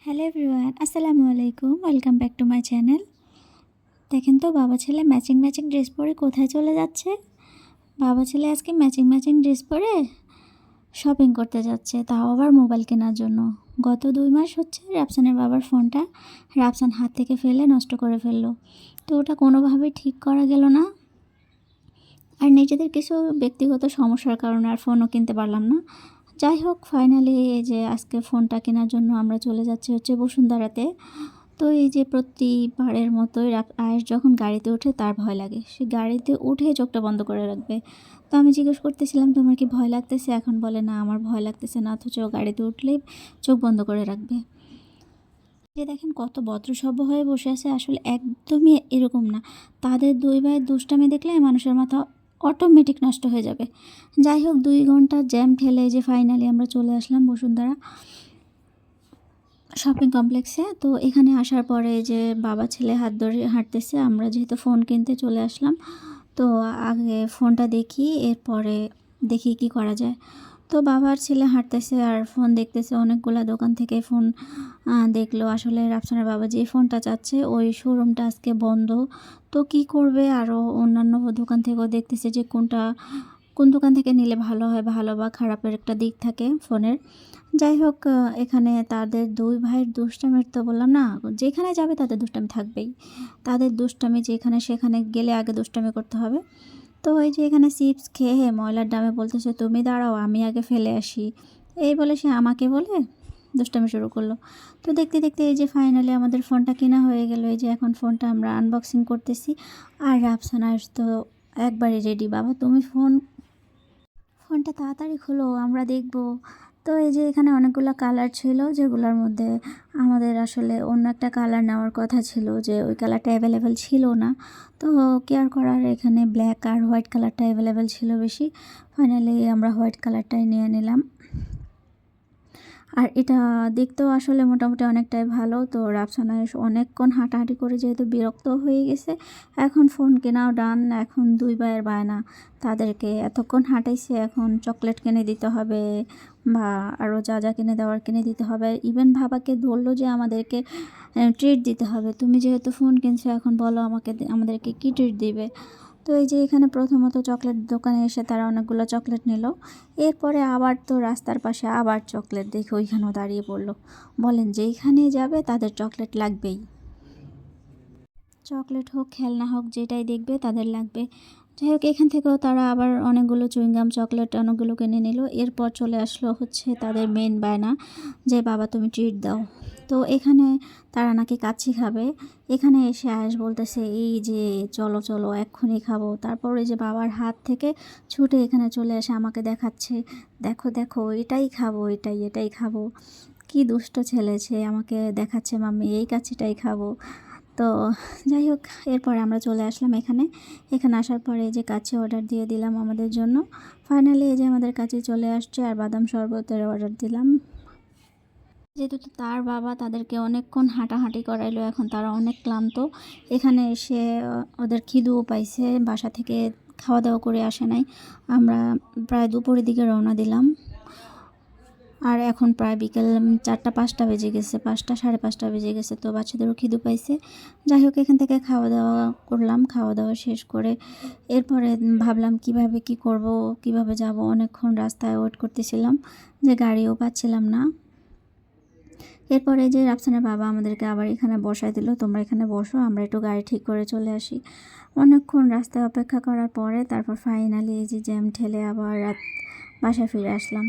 Hello everyone, আসসালামু আলাইকুম। Welcome back to my channel. দেখেন তো বাবা ছেলে ম্যাচিং ম্যাচিং ড্রেস পরে কোথায় চলে যাচ্ছে। বাবা ছেলে আজকে ম্যাচিং ম্যাচিং ড্রেস পরে শপিং করতে যাচ্ছে, তাও আবার মোবাইল কেনার জন্য। গত 2 মাস হচ্ছে রাফসানের বাবার ফোনটা রাফসান হাত থেকে ফেলে নষ্ট করে ফেললো। তো ওটা কোনোভাবেই ঠিক করা গেল না, আর নিজেদের কিছু ব্যক্তিগত সমস্যার কারণে আর ফোনও কিনতে পারলাম না। যাই হোক, ফাইনালি এই যে আজকে ফোনটা কেনার জন্য আমরা চলে যাচ্ছি হচ্ছে বসুন্ধরাতে। তো এই যে প্রতিবারের মতোই আয়েশ যখন গাড়িতে ওঠে তার ভয় লাগে, সে গাড়িতে উঠে চোখটা বন্ধ করে রাখবে। তো আমি জিজ্ঞেস করতেছিলাম তোমার কি ভয় লাগতেছে, এখন বলে না আমার ভয় লাগতেছে না, অথচ গাড়িতে উঠলেই চোখ বন্ধ করে রাখবে। যে দেখেন কত ভদ্রসভ্য হয়ে বসে আছে, আসলে একদমই এরকম না। তাদের 2 ভাইয়ের দুষ্টামি দেখলে মানুষের মাথা অটোমেটিক নষ্ট হয়ে যাবে। যাই হোক, 2 ঘন্টা জ্যাম ঠেলে যে ফাইনালি আমরা চলে আসলাম বসুন্ধরা শপিং কমপ্লেক্সে। তো এখানে আসার পরে যে বাবা ছেলে হাত ধরে হাঁটতেছে, আমরা যেহেতু ফোন কিনতে চলে আসলাম, তো আগে ফোনটা দেখি, এরপরে দেখি কি করা যায়। তো বাবার ছেলে হাঁটতেছে আর ফোন দেখতেছে, অনেকগুলা দোকান থেকে ফোন দেখলো। আসলে রাফসানের বাবা যে ফোনটা চাচ্ছে ওই শোরুমটা আজকে বন্ধ। তো কি করবে, আরও অন্যান্য দোকান থেকেও দেখতেছে যে কোন দোকান থেকে নিলে ভালো হয়, ভালো বা খারাপের একটা দিক থাকে ফোনের। যাই হোক, এখানে তাদের 2 ভাইয়ের দুষ্টামির তো বললাম না, যেখানে যাবে তাদের দুষ্টামি থাকবেই। তাদের দুষ্টামি যেখানে সেখানে গেলে আগে দুষ্টামি করতে হবে। তো এই যে এখানে চিপস খেয়ে ময়লার ডামে বলতেছে তুমি দাঁড়াও আমি আগে ফেলে আসি, এই বলে সে আমাকে বলে দুষ্টামি শুরু করলো। তো দেখতে দেখতে এই যে ফাইনালি আমাদের ফোনটা কেনা হয়ে গেল। এই যে এখন ফোনটা আমরা আনবক্সিং করতেছি, আর রাফসান আয়েশ তো একবারে রেডি, বাবা তুমি ফোনটা তাড়াতাড়ি খোলো আমরা দেখব। তো এই যে এখানে অনেকগুলো কালার ছিল, যেগুলোর মধ্যে আমাদের আসলে অন্য একটা কালার নেওয়ার কথা ছিল, যে ওই কালারটা অ্যাভেলেবেল ছিল না। তো কেয়ার করার এখানে ব্ল্যাক আর হোয়াইট কালারটা অ্যাভেলেবেল ছিল বেশি। ফাইনালি আমরা হোয়াইট কালারটাই নিয়ে নিলাম। আর এটা দেখতেও আসলে মোটামুটি অনেকটাই ভালো। তো রাফসান আয়েশ অনেকক্ষণ হাঁটাহাঁটি করে যেহেতু বিরক্ত হয়ে গেছে, এখন ফোন কেনাও ডান। এখন 2 ভাইয়ের বায়না, তাদেরকে এতক্ষণ হাঁটাইছে, এখন চকলেট কিনে দিতে হবে বা আরও যা যা কিনে দেওয়ার কিনে দিতে হবে। ইভেন বাবাকে ধরলো যে আমাদেরকে ট্রিট দিতে হবে, তুমি যেহেতু ফোন কিনছো এখন বলো আমাদেরকে কী ট্রিট দিবে। তো এই যে এখানে প্রথমত চকলেট দোকানে এসে তারা অনেকগুলো চকলেট নিল। এরপরে আবার তো রাস্তার পাশে আবার চকলেট দেখে ওইখানেও দাঁড়িয়ে পড়লো। বলেন যেইখানে যাবে তাদের চকলেট লাগবেই, চকলেট হোক খেলনা হোক যেটাই দেখবে তাদের লাগবে। যাই হোক, এখান থেকেও তারা আবার অনেকগুলো চুইংগাম চকলেট অনেকগুলো কিনে নিল। এরপর চলে আসলো হচ্ছে তাদের মেন বায়না, যে বাবা তুমি ট্রিট দাও। তো এখানে তারা নাকি কাচ্চি খাবে। এখানে এসে আয়েশ বলতেছে এই যে চলো চলো এক্ষুনি খাবো। তারপর এই যে বাবার হাত থেকে ছুটে এখানে চলে এসে আমাকে দেখাচ্ছে, দেখো দেখো এটাই খাবো, এটাই খাবো। কি দুষ্ট ছেলে, আমাকে দেখাচ্ছে মাম্মি এই কাচ্চিটাই খাবো। তো যাই হোক, এরপরে আমরা চলে আসলাম এখানে আসার পরে যে কাছে অর্ডার দিয়ে দিলাম আমাদের জন্য। ফাইনালি এই যে আমাদের কাছে চলে আসছে, আর বাদাম শরবতের অর্ডার দিলাম। যেহেতু তো তার বাবা তাদেরকে অনেকক্ষণ হাঁটাহাঁটি করাইলো, এখন তারা অনেক ক্লান্ত। এখানে এসে ওদের খিদেও পাইছে, বাসা থেকে খাওয়া দাওয়া করে আসে নাই। আমরা প্রায় দুপুরের দিকে রওনা দিলাম, আর এখন প্রায় বিকেল 4টা-5টা বেজে গেছে, 5টা সাড়ে 5টা বেজে গেছে। তো বাচ্চাদেরও খিদে পাইছে। যাই হোক, এখান থেকে খাওয়া দাওয়া করলাম, খাওয়া দাওয়া শেষ করে এরপরে ভাবলাম কিভাবে কি করব, কিভাবে যাব। অনেকক্ষণ রাস্তায় ওয়েট করতেছিলাম, যে গাড়িও পাচ্ছিলাম না। এরপরে যে রাফসানের বাবা আমাদেরকে আবার এখানে বসায় দিল, তোমরা এখানে বসো, আমরা একটু গাড়ি ঠিক করে চলে আসি। অনেকক্ষণ রাস্তায় অপেক্ষা করার পরে তারপর ফাইনালি এই যে জ্যাম ঠেলে আবার বাসায় ফিরে আসলাম।